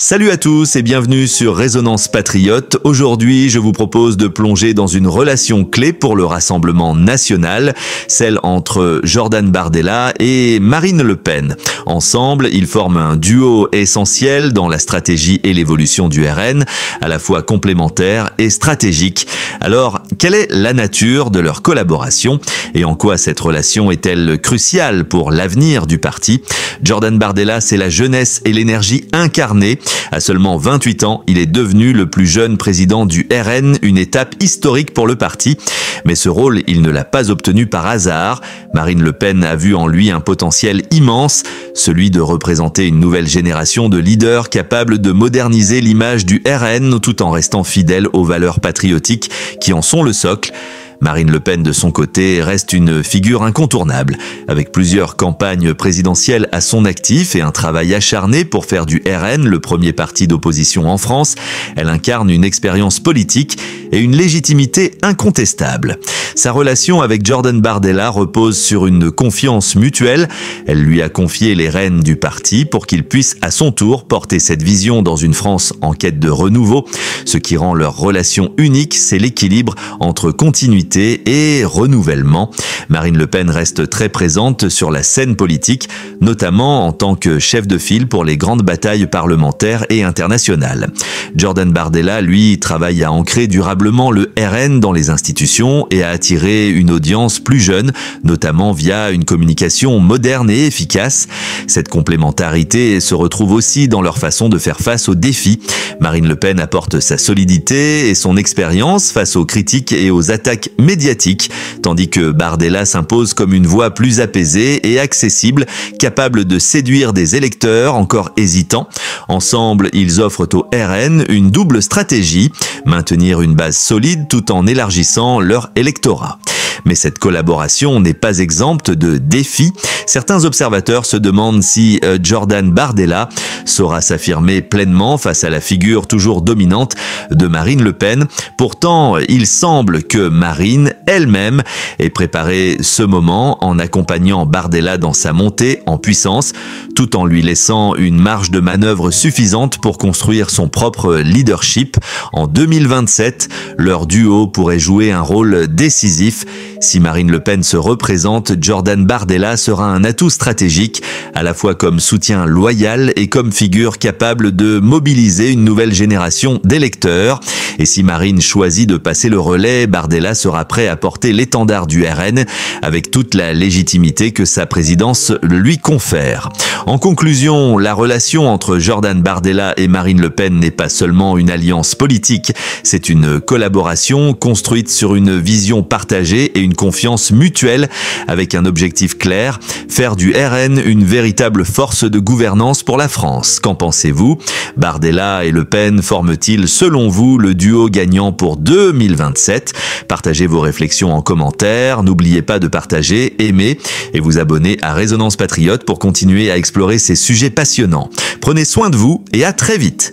Salut à tous et bienvenue sur Résonance Patriote. Aujourd'hui, je vous propose de plonger dans une relation clé pour le Rassemblement national, celle entre Jordan Bardella et Marine Le Pen. Ensemble, ils forment un duo essentiel dans la stratégie et l'évolution du RN, à la fois complémentaire et stratégique. Alors, quelle est la nature de leur collaboration et en quoi cette relation est-elle cruciale pour l'avenir du parti? Jordan Bardella, c'est la jeunesse et l'énergie incarnée. À seulement 28 ans, il est devenu le plus jeune président du RN, une étape historique pour le parti. Mais ce rôle, il ne l'a pas obtenu par hasard. Marine Le Pen a vu en lui un potentiel immense, celui de représenter une nouvelle génération de leaders capables de moderniser l'image du RN tout en restant fidèles aux valeurs patriotiques qui en sont le socle. Marine Le Pen, de son côté, reste une figure incontournable. Avec plusieurs campagnes présidentielles à son actif et un travail acharné pour faire du RN le premier parti d'opposition en France, elle incarne une expérience politique et une légitimité incontestable. Sa relation avec Jordan Bardella repose sur une confiance mutuelle. Elle lui a confié les rênes du parti pour qu'il puisse à son tour porter cette vision dans une France en quête de renouveau. Ce qui rend leur relation unique, c'est l'équilibre entre continuité et renouvellement. Marine Le Pen reste très présente sur la scène politique, notamment en tant que chef de file pour les grandes batailles parlementaires et internationales. Jordan Bardella, lui, travaille à ancrer durablement le RN dans les institutions et à attirer une audience plus jeune, notamment via une communication moderne et efficace. Cette complémentarité se retrouve aussi dans leur façon de faire face aux défis. Marine Le Pen apporte sa solidité et son expérience face aux critiques et aux attaques médiatiques, tandis que Bardella s'impose comme une voix plus apaisée et accessible, capable de séduire des électeurs encore hésitants. Ensemble, ils offrent au RN une double stratégie, maintenir une base solide tout en élargissant leur électorat. Mais cette collaboration n'est pas exempte de défis. Certains observateurs se demandent si Jordan Bardella saura s'affirmer pleinement face à la figure toujours dominante de Marine Le Pen. Pourtant, il semble que Marine elle-même ait préparé ce moment en accompagnant Bardella dans sa montée en puissance, tout en lui laissant une marge de manœuvre suffisante pour construire son propre leadership. En 2027, leur duo pourrait jouer un rôle décisif. Si Marine Le Pen se représente, Jordan Bardella sera un atout stratégique, à la fois comme soutien loyal et comme figure capable de mobiliser une nouvelle génération d'électeurs. Et si Marine choisit de passer le relais, Bardella sera prêt à porter l'étendard du RN avec toute la légitimité que sa présidence lui confère. En conclusion, la relation entre Jordan Bardella et Marine Le Pen n'est pas seulement une alliance politique, c'est une collaboration construite sur une vision partagée et une confiance mutuelle avec un objectif clair, faire du RN une véritable force de gouvernance pour la France. Qu'en pensez-vous? Bardella et Le Pen forment-ils selon vous le duo gagnant pour 2027? Partagez vos réflexions en commentaire, n'oubliez pas de partager, aimer et vous abonner à Résonance Patriote pour continuer à explorer ces sujets passionnants. Prenez soin de vous et à très vite.